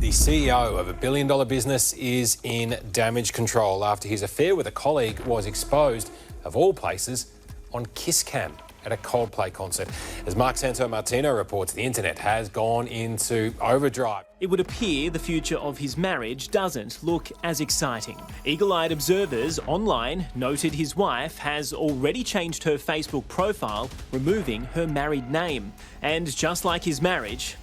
The CEO of a billion-dollar business is in damage control after his affair with a colleague was exposed, of all places, on Kiss Cam at a Coldplay concert. As Mark Santo-Martino reports, the internet has gone into overdrive. It would appear the future of his marriage doesn't look as exciting. Eagle-eyed observers online noted his wife has already changed her Facebook profile, removing her married name. And just like his marriage,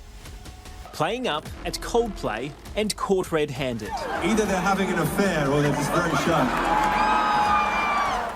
playing up at Coldplay and caught red-handed. Either they're having an affair or they're just very shy.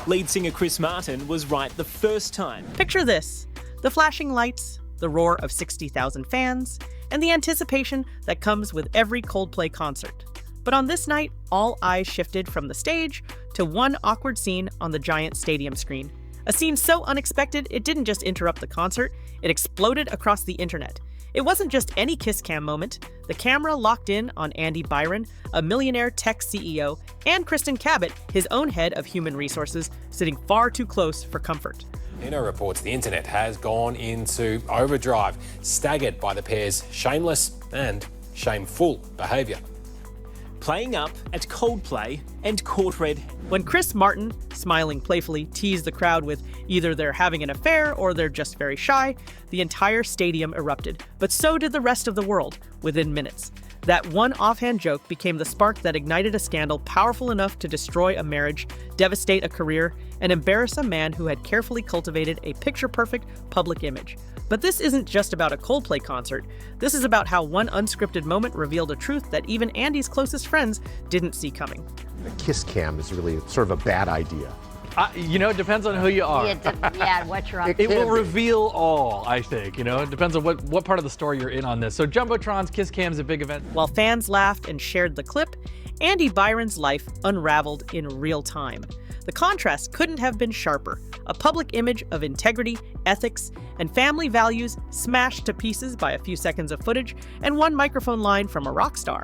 Lead singer Chris Martin was right the first time. Picture this: the flashing lights, the roar of 60,000 fans, and the anticipation that comes with every Coldplay concert. But on this night, all eyes shifted from the stage to one awkward scene on the giant stadium screen. A scene so unexpected, it didn't just interrupt the concert, it exploded across the internet. It wasn't just any kiss cam moment. The camera locked in on Andy Byron, a millionaire tech CEO, and Kristen Cabot, his own head of human resources, sitting far too close for comfort. Nino reports the internet has gone into overdrive, staggered by the pair's shameless and shameful behaviour. Playing up at Coldplay and caught red. When Chris Martin, smiling playfully, teased the crowd with either they're having an affair or they're just very shy, the entire stadium erupted. But so did the rest of the world within minutes. That one offhand joke became the spark that ignited a scandal powerful enough to destroy a marriage, devastate a career, and embarrass a man who had carefully cultivated a picture-perfect public image. But this isn't just about a Coldplay concert. This is about how one unscripted moment revealed a truth that even Andy's closest friends didn't see coming. A kiss cam is really sort of a bad idea. It depends on who you are. What you're up to. It will reveal all, I think. It depends on what part of the story you're in on this. So Jumbotron's Kiss Cam is a big event. While fans laughed and shared the clip, Andy Byron's life unraveled in real time. The contrast couldn't have been sharper. A public image of integrity, ethics, and family values smashed to pieces by a few seconds of footage and one microphone line from a rock star.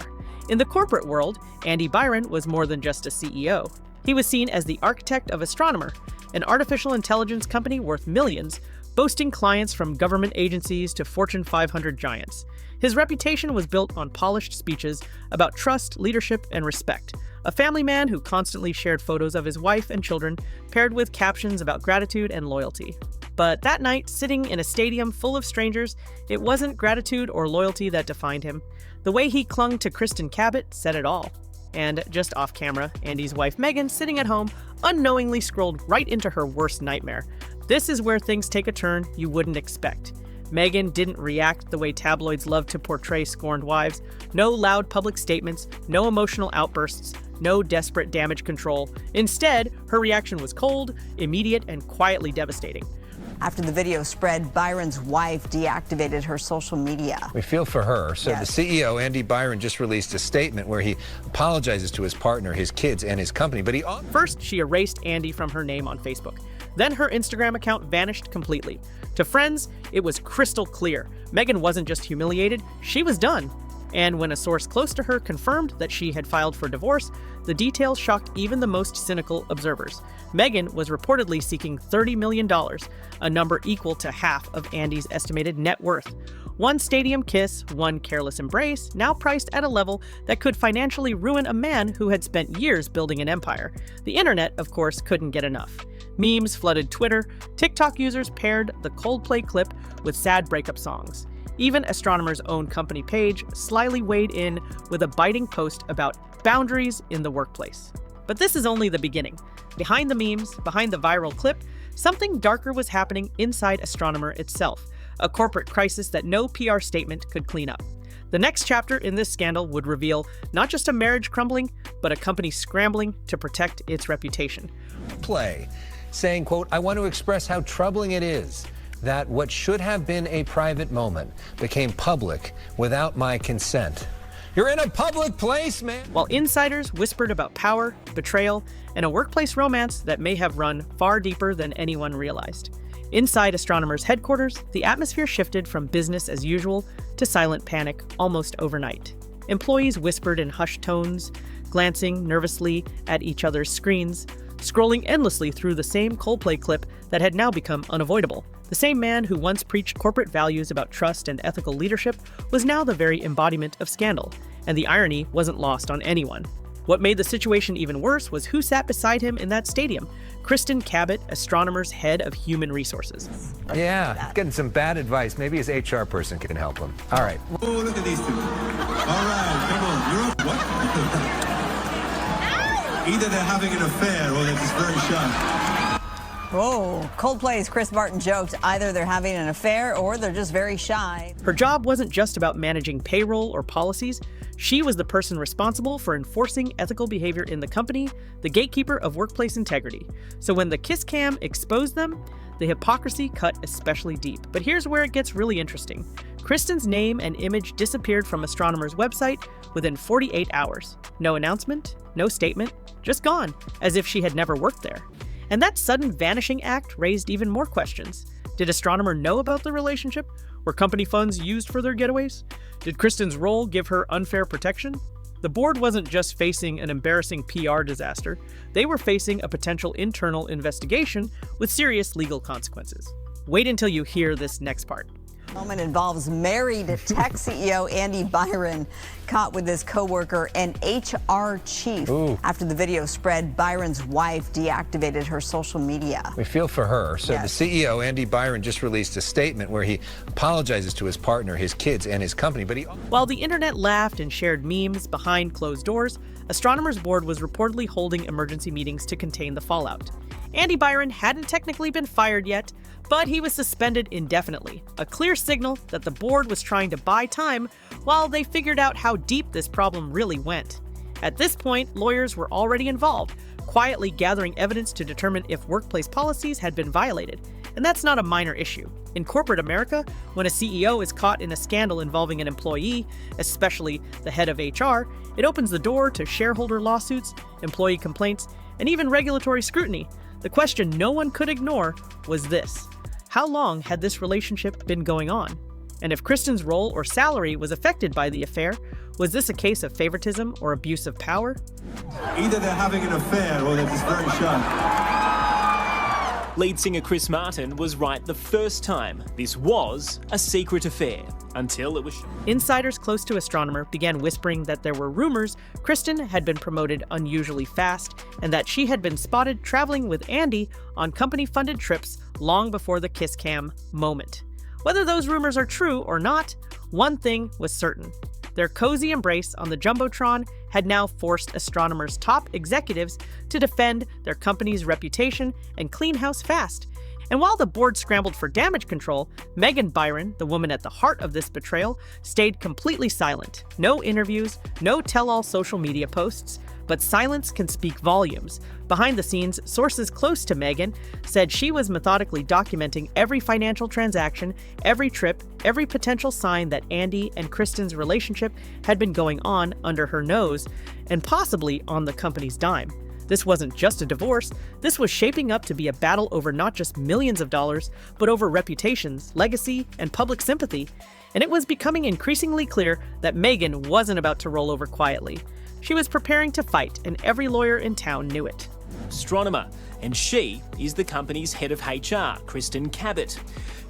In the corporate world, Andy Byron was more than just a CEO. He was seen as the architect of Astronomer, an artificial intelligence company worth millions, boasting clients from government agencies to Fortune 500 giants. His reputation was built on polished speeches about trust, leadership, and respect. A family man who constantly shared photos of his wife and children, paired with captions about gratitude and loyalty. But that night, sitting in a stadium full of strangers, it wasn't gratitude or loyalty that defined him. The way he clung to Kristen Cabot said it all. And just off camera, Andy's wife Megan, sitting at home, unknowingly scrolled right into her worst nightmare. This is where things take a turn you wouldn't expect. Megan didn't react the way tabloids love to portray scorned wives. No loud public statements, no emotional outbursts, no desperate damage control. Instead, her reaction was cold, immediate, and quietly devastating. After the video spread, Byron's wife deactivated her social media. We feel for her. So Yes. The CEO, Andy Byron, just released a statement where he apologizes to his partner, his kids, and his company. But First, she erased Andy from her name on Facebook. Then her Instagram account vanished completely. To friends, it was crystal clear. Megan wasn't just humiliated, she was done. And when a source close to her confirmed that she had filed for divorce, the details shocked even the most cynical observers. Megan was reportedly seeking $30 million, a number equal to half of Andy's estimated net worth. One stadium kiss, one careless embrace, now priced at a level that could financially ruin a man who had spent years building an empire. The internet, of course, couldn't get enough. Memes flooded Twitter. TikTok users paired the Coldplay clip with sad breakup songs. Even Astronomer's own company page slyly weighed in with a biting post about boundaries in the workplace. But this is only the beginning. Behind the memes, behind the viral clip, something darker was happening inside Astronomer itself, a corporate crisis that no PR statement could clean up. The next chapter in this scandal would reveal not just a marriage crumbling, but a company scrambling to protect its reputation. Play, saying, quote, "I want to express how troubling it is that what should have been a private moment became public without my consent." You're in a public place, man. While insiders whispered about power, betrayal, and a workplace romance that may have run far deeper than anyone realized. Inside Astronomer's headquarters, the atmosphere shifted from business as usual to silent panic almost overnight. Employees whispered in hushed tones, glancing nervously at each other's screens, scrolling endlessly through the same Coldplay clip that had now become unavoidable. The same man who once preached corporate values about trust and ethical leadership was now the very embodiment of scandal. And the irony wasn't lost on anyone. What made the situation even worse was who sat beside him in that stadium. Kristen Cabot, astronomer's head of human resources. Yeah, getting some bad advice. Maybe his HR person can help him. All right. Oh, look at these two. All right, come on. You're up. What? Either they're having an affair or they're just very shy. Whoa, Coldplay's Chris Martin joked either they're having an affair or they're just very shy. Her job wasn't just about managing payroll or policies. She was the person responsible for enforcing ethical behavior in the company, the gatekeeper of workplace integrity. So when the kiss cam exposed them, the hypocrisy cut especially deep. But here's where it gets really interesting. Kristen's name and image disappeared from Astronomer's website within 48 hours. No announcement, no statement, just gone, as if she had never worked there. And that sudden vanishing act raised even more questions. Did Astronomer know about the relationship? Were company funds used for their getaways? Did Kristen's role give her unfair protection? The board wasn't just facing an embarrassing PR disaster, they were facing a potential internal investigation with serious legal consequences. Wait until you hear this next part. The moment involves married tech CEO Andy Byron, caught with his coworker and HR chief. After the video spread, Byron's wife deactivated her social media. We feel for her. So Yes. the CEO, Andy Byron, just released a statement where he apologizes to his partner, his kids, and his company. But While the internet laughed and shared memes behind closed doors, Astronomer's board was reportedly holding emergency meetings to contain the fallout. Andy Byron hadn't technically been fired yet, but he was suspended indefinitely, a clear signal that the board was trying to buy time while they figured out how deep this problem really went. At this point, lawyers were already involved, quietly gathering evidence to determine if workplace policies had been violated. And that's not a minor issue. In corporate America, when a CEO is caught in a scandal involving an employee, especially the head of HR, it opens the door to shareholder lawsuits, employee complaints, and even regulatory scrutiny. The question no one could ignore was this: how long had this relationship been going on? And if Kristen's role or salary was affected by the affair, was this a case of favoritism or abuse of power? Either they're having an affair or they're just very shy. Lead singer Chris Martin was right the first time. This was a secret affair, until it was shown. Insiders close to Astronomer began whispering that there were rumors Kristen had been promoted unusually fast and that she had been spotted traveling with Andy on company-funded trips long before the kiss cam moment. Whether those rumors are true or not, one thing was certain. Their cozy embrace on the Jumbotron had now forced Astronomer's top executives to defend their company's reputation and clean house fast. And while the board scrambled for damage control, Megan Byron, the woman at the heart of this betrayal, stayed completely silent. No interviews, no tell-all social media posts, but silence can speak volumes. Behind the scenes, sources close to Megan said she was methodically documenting every financial transaction, every trip, every potential sign that Andy and Kristen's relationship had been going on under her nose, and possibly on the company's dime. This wasn't just a divorce, this was shaping up to be a battle over not just millions of dollars, but over reputations, legacy, and public sympathy. And it was becoming increasingly clear that Megan wasn't about to roll over quietly. She was preparing to fight, and every lawyer in town knew it. Astronomer, and she is the company's head of HR, Kristen Cabot.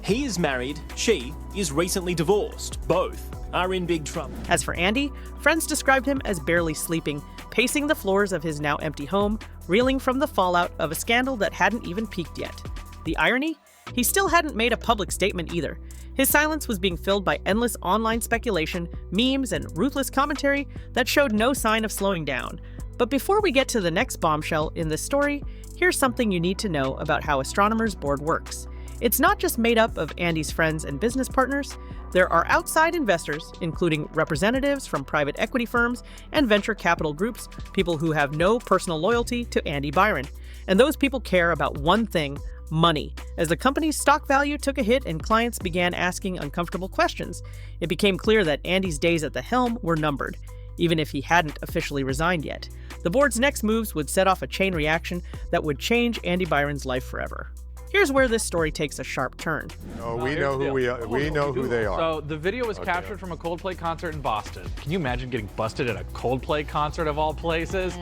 He is married, she is recently divorced. Both are in big trouble. As for Andy, friends described him as barely sleeping, pacing the floors of his now empty home, reeling from the fallout of a scandal that hadn't even peaked yet. The irony? He still hadn't made a public statement either. His silence was being filled by endless online speculation, memes, and ruthless commentary that showed no sign of slowing down. But before we get to the next bombshell in this story, here's something you need to know about how Astronomer's board works. It's not just made up of Andy's friends and business partners. There are outside investors, including representatives from private equity firms and venture capital groups, people who have no personal loyalty to Andy Byron. And those people care about one thing: money. As the company's stock value took a hit and clients began asking uncomfortable questions, it became clear that Andy's days at the helm were numbered, even if he hadn't officially resigned yet. The board's next moves would set off a chain reaction that would change Andy Byron's life forever. Here's where this story takes a sharp turn. Oh, we know who we are. We know who they are. So the video was captured from a Coldplay concert in Boston. Can you imagine getting busted at a Coldplay concert of all places?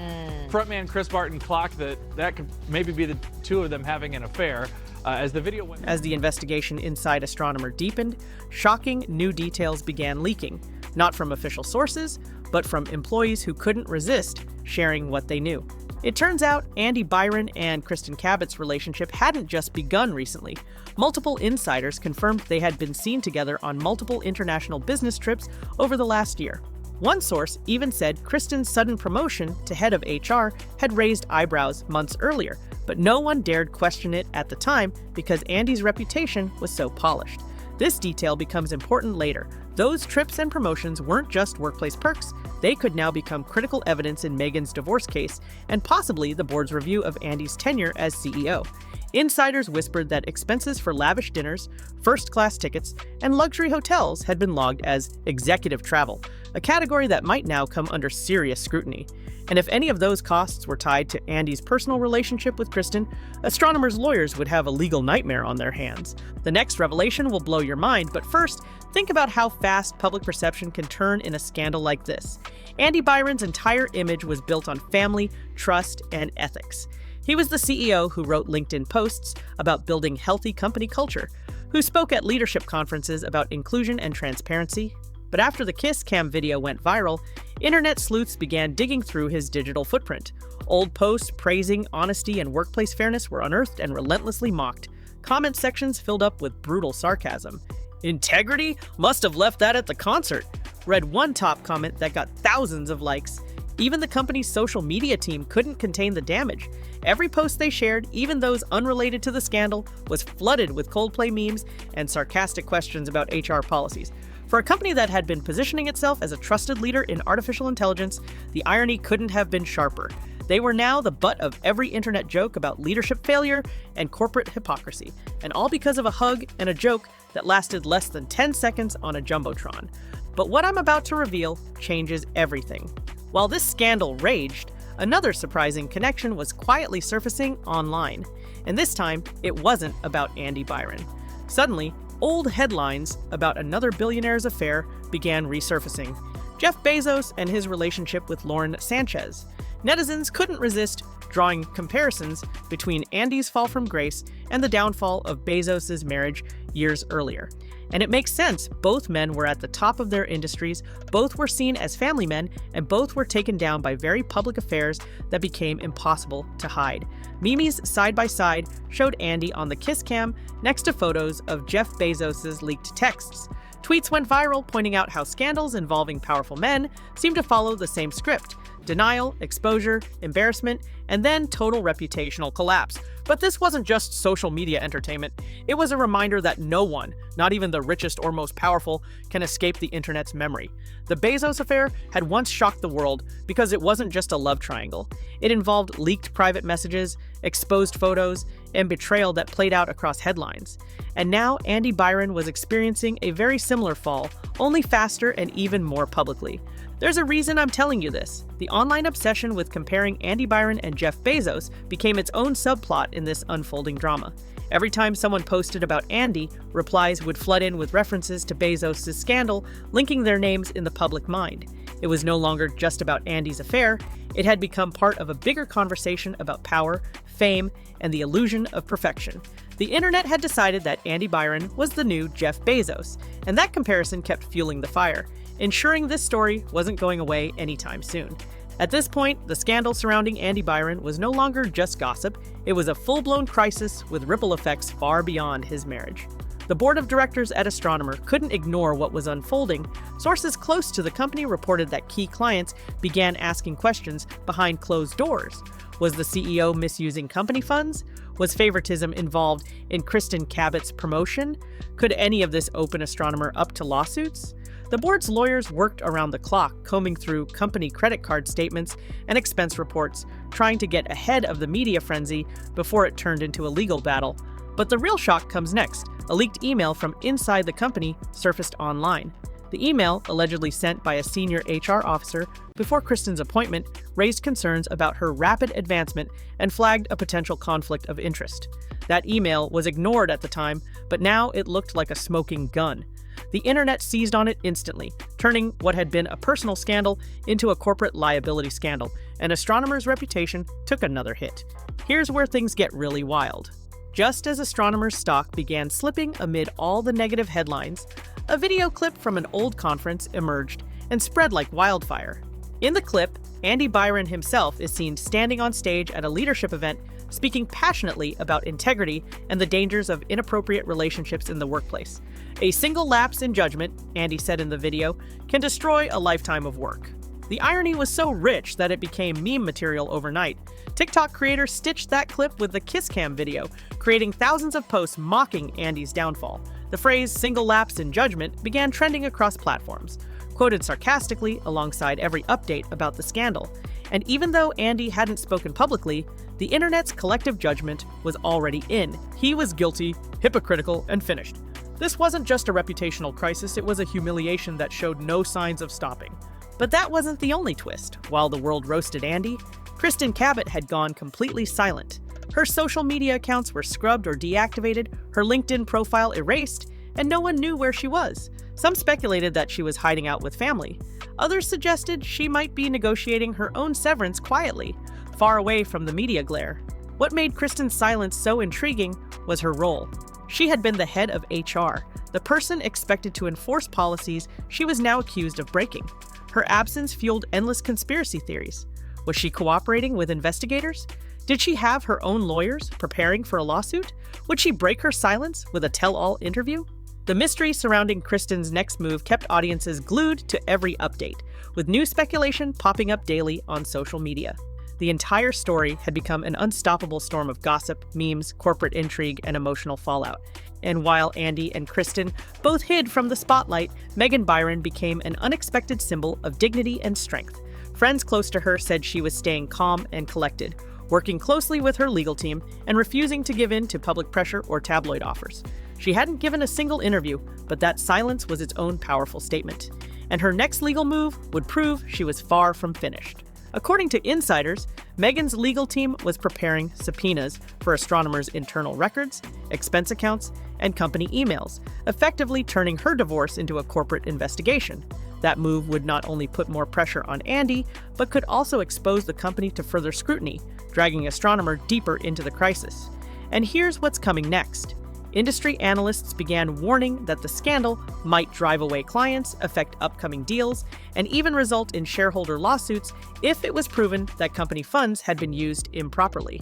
Frontman Chris Martin clocked that could maybe be the two of them having an affair. As the video went. As the investigation inside Astronomer deepened, shocking new details began leaking, not from official sources, but from employees who couldn't resist sharing what they knew. It turns out Andy Byron and Kristen Cabot's relationship hadn't just begun recently. Multiple insiders confirmed they had been seen together on multiple international business trips over the last year. One source even said Kristen's sudden promotion to head of HR had raised eyebrows months earlier, but no one dared question it at the time because Andy's reputation was so polished. This detail becomes important later. Those trips and promotions weren't just workplace perks. They could now become critical evidence in Meghan's divorce case and possibly the board's review of Andy's tenure as CEO. Insiders whispered that expenses for lavish dinners, first-class tickets, and luxury hotels had been logged as executive travel, a category that might now come under serious scrutiny. And if any of those costs were tied to Andy's personal relationship with Kristen, astronomers' lawyers would have a legal nightmare on their hands. The next revelation will blow your mind, but first, think about how fast public perception can turn in a scandal like this. Andy Byron's entire image was built on family, trust, and ethics. He was the CEO who wrote LinkedIn posts about building healthy company culture, who spoke at leadership conferences about inclusion and transparency. But after the Kiss Cam video went viral, internet sleuths began digging through his digital footprint. Old posts praising honesty and workplace fairness were unearthed and relentlessly mocked. Comment sections filled up with brutal sarcasm. "Integrity? Must have left that at the concert," read one top comment that got thousands of likes. Even the company's social media team couldn't contain the damage. Every post they shared, even those unrelated to the scandal, was flooded with Coldplay memes and sarcastic questions about HR policies. For a company that had been positioning itself as a trusted leader in artificial intelligence, the irony couldn't have been sharper. They were now the butt of every internet joke about leadership failure and corporate hypocrisy, and all because of a hug and a joke that lasted less than 10 seconds on a jumbotron. But what I'm about to reveal changes everything. While this scandal raged, another surprising connection was quietly surfacing online. And this time, it wasn't about Andy Byron. Suddenly, old headlines about another billionaire's affair began resurfacing. Jeff Bezos and his relationship with Lauren Sanchez. Netizens couldn't resist drawing comparisons between Andy's fall from grace and the downfall of Bezos' marriage years earlier. And it makes sense. Both men were at the top of their industries, both were seen as family men, and both were taken down by very public affairs that became impossible to hide. Memes side by side showed Andy on the Kiss Cam next to photos of Jeff Bezos' leaked texts. Tweets went viral pointing out how scandals involving powerful men seem to follow the same script: denial, exposure, embarrassment, and then total reputational collapse. But this wasn't just social media entertainment. It was a reminder that no one, not even the richest or most powerful, can escape the internet's memory. The Bezos affair had once shocked the world because it wasn't just a love triangle. It involved leaked private messages, exposed photos, and betrayal that played out across headlines. And now Andy Byron was experiencing a very similar fall, only faster and even more publicly. There's a reason I'm telling you this. The online obsession with comparing Andy Byron and Jeff Bezos became its own subplot in this unfolding drama. Every time someone posted about Andy, replies would flood in with references to Bezos' scandal, linking their names in the public mind. It was no longer just about Andy's affair. It had become part of a bigger conversation about power, fame, and the illusion of perfection. The internet had decided that Andy Byron was the new Jeff Bezos, and that comparison kept fueling the fire, ensuring this story wasn't going away anytime soon. At this point, the scandal surrounding Andy Byron was no longer just gossip. It was a full-blown crisis with ripple effects far beyond his marriage. The board of directors at Astronomer couldn't ignore what was unfolding. Sources close to the company reported that key clients began asking questions behind closed doors. Was the CEO misusing company funds? Was favoritism involved in Kristen Cabot's promotion? Could any of this open Astronomer up to lawsuits? The board's lawyers worked around the clock, combing through company credit card statements and expense reports, trying to get ahead of the media frenzy before it turned into a legal battle. But the real shock comes next. A leaked email from inside the company surfaced online. The email, allegedly sent by a senior HR officer before Kristen's appointment, raised concerns about her rapid advancement and flagged a potential conflict of interest. That email was ignored at the time, but now it looked like a smoking gun. The internet seized on it instantly, turning what had been a personal scandal into a corporate liability scandal, and Astronomer's reputation took another hit. Here's where things get really wild. Just as Astronomer's stock began slipping amid all the negative headlines, a video clip from an old conference emerged, and spread like wildfire. In the clip, Andy Byron himself is seen standing on stage at a leadership event, speaking passionately about integrity and the dangers of inappropriate relationships in the workplace. A single lapse in judgment, Andy said in the video, can destroy a lifetime of work. The irony was so rich that it became meme material overnight. TikTok creators stitched that clip with the kiss cam video, creating thousands of posts mocking Andy's downfall. The phrase "single lapse in judgment" began trending across platforms, quoted sarcastically alongside every update about the scandal. And even though Andy hadn't spoken publicly, the internet's collective judgment was already in. He was guilty, hypocritical, and finished. This wasn't just a reputational crisis, it was a humiliation that showed no signs of stopping. But that wasn't the only twist. While the world roasted Andy, Kristen Cabot had gone completely silent. Her social media accounts were scrubbed or deactivated, her LinkedIn profile erased, and no one knew where she was. Some speculated that she was hiding out with family. Others suggested she might be negotiating her own severance quietly, far away from the media glare. What made Kristen's silence so intriguing was her role. She had been the head of HR, the person expected to enforce policies she was now accused of breaking. Her absence fueled endless conspiracy theories. Was she cooperating with investigators? Did she have her own lawyers preparing for a lawsuit? Would she break her silence with a tell-all interview? The mystery surrounding Kristen's next move kept audiences glued to every update, with new speculation popping up daily on social media. The entire story had become an unstoppable storm of gossip, memes, corporate intrigue, and emotional fallout. And while Andy and Kristen both hid from the spotlight, Megan Byron became an unexpected symbol of dignity and strength. Friends close to her said she was staying calm and collected, working closely with her legal team and refusing to give in to public pressure or tabloid offers. She hadn't given a single interview, but that silence was its own powerful statement. And her next legal move would prove she was far from finished. According to insiders, Megan's legal team was preparing subpoenas for astronomers' internal records, expense accounts, and company emails, effectively turning her divorce into a corporate investigation. That move would not only put more pressure on Andy, but could also expose the company to further scrutiny, dragging Astronomer deeper into the crisis. And here's what's coming next. Industry analysts began warning that the scandal might drive away clients, affect upcoming deals, and even result in shareholder lawsuits if it was proven that company funds had been used improperly.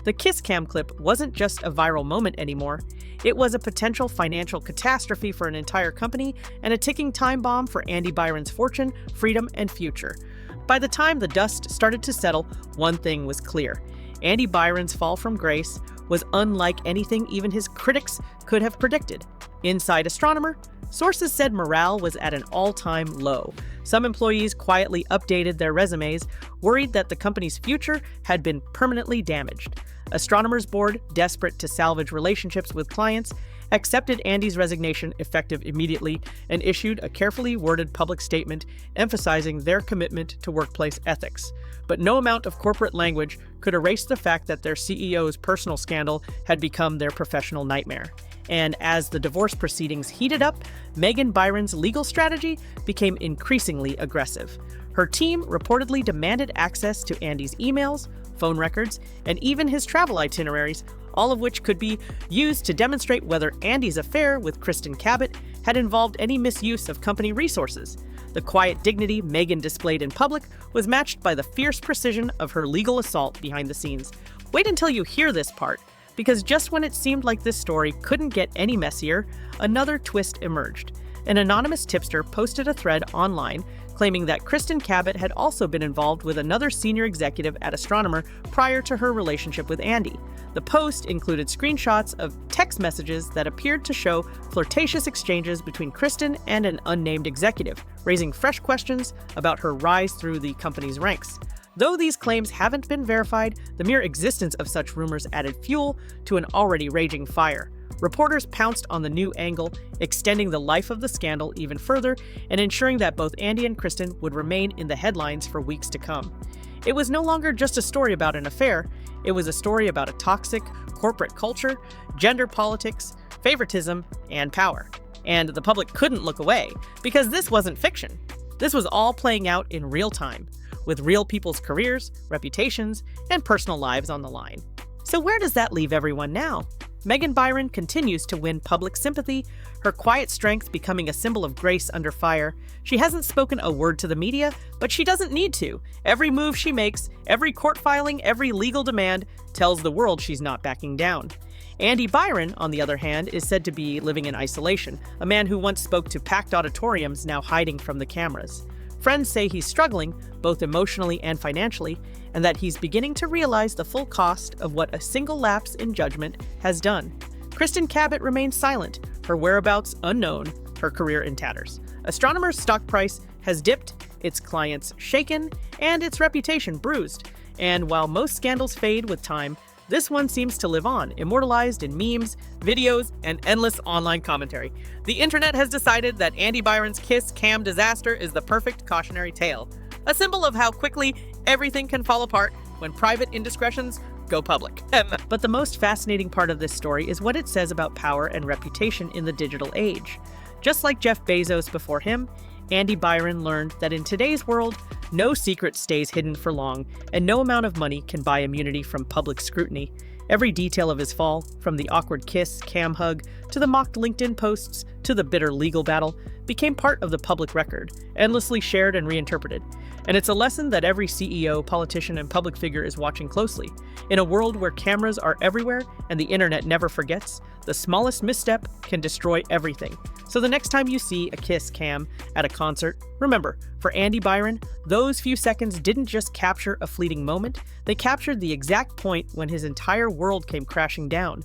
The kiss cam clip wasn't just a viral moment anymore. It was a potential financial catastrophe for an entire company and a ticking time bomb for Andy Byron's fortune, freedom, and future. By the time the dust started to settle, one thing was clear. Andy Byron's fall from grace was unlike anything even his critics could have predicted. Inside Astronomer, sources said morale was at an all-time low. Some employees quietly updated their resumes, worried that the company's future had been permanently damaged. Astronomer's board, desperate to salvage relationships with clients, accepted Andy's resignation effective immediately and issued a carefully worded public statement emphasizing their commitment to workplace ethics. But no amount of corporate language could erase the fact that their CEO's personal scandal had become their professional nightmare. And as the divorce proceedings heated up, Megan Byron's legal strategy became increasingly aggressive. Her team reportedly demanded access to Andy's emails, phone records, and even his travel itineraries, all of which could be used to demonstrate whether Andy's affair with Kristen Cabot had involved any misuse of company resources. The quiet dignity Megan displayed in public was matched by the fierce precision of her legal assault behind the scenes. Wait until you hear this part, because just when it seemed like this story couldn't get any messier, another twist emerged. An anonymous tipster posted a thread online claiming that Kristen Cabot had also been involved with another senior executive at Astronomer prior to her relationship with Andy. The post included screenshots of text messages that appeared to show flirtatious exchanges between Kristen and an unnamed executive, raising fresh questions about her rise through the company's ranks. Though these claims haven't been verified, the mere existence of such rumors added fuel to an already raging fire. Reporters pounced on the new angle, extending the life of the scandal even further and ensuring that both Andy and Kristen would remain in the headlines for weeks to come. It was no longer just a story about an affair, it was a story about a toxic corporate culture, gender politics, favoritism, and power. And the public couldn't look away, because this wasn't fiction. This was all playing out in real time, with real people's careers, reputations, and personal lives on the line. So where does that leave everyone now? Megan Byron continues to win public sympathy, her quiet strength becoming a symbol of grace under fire. She hasn't spoken a word to the media, but she doesn't need to. Every move she makes, every court filing, every legal demand tells the world she's not backing down. Andy Byron, on the other hand, is said to be living in isolation, a man who once spoke to packed auditoriums now hiding from the cameras. Friends say he's struggling, both emotionally and financially, and that he's beginning to realize the full cost of what a single lapse in judgment has done. Kristen Cabot remains silent, her whereabouts unknown, her career in tatters. Astronomer's stock price has dipped, its clients shaken, and its reputation bruised. And while most scandals fade with time, this one seems to live on, immortalized in memes, videos, and endless online commentary. The internet has decided that Andy Byron's kiss cam disaster is the perfect cautionary tale, a symbol of how quickly everything can fall apart when private indiscretions go public. But the most fascinating part of this story is what it says about power and reputation in the digital age. Just like Jeff Bezos before him, Andy Byron learned that in today's world, no secret stays hidden for long, and no amount of money can buy immunity from public scrutiny. Every detail of his fall, from the awkward kiss, cam hug, to the mocked LinkedIn posts, to the bitter legal battle, became part of the public record, endlessly shared and reinterpreted. And it's a lesson that every CEO, politician, and public figure is watching closely. In a world where cameras are everywhere and the internet never forgets, the smallest misstep can destroy everything. So the next time you see a kiss cam at a concert, remember, for Andy Byron, those few seconds didn't just capture a fleeting moment, they captured the exact point when his entire world came crashing down.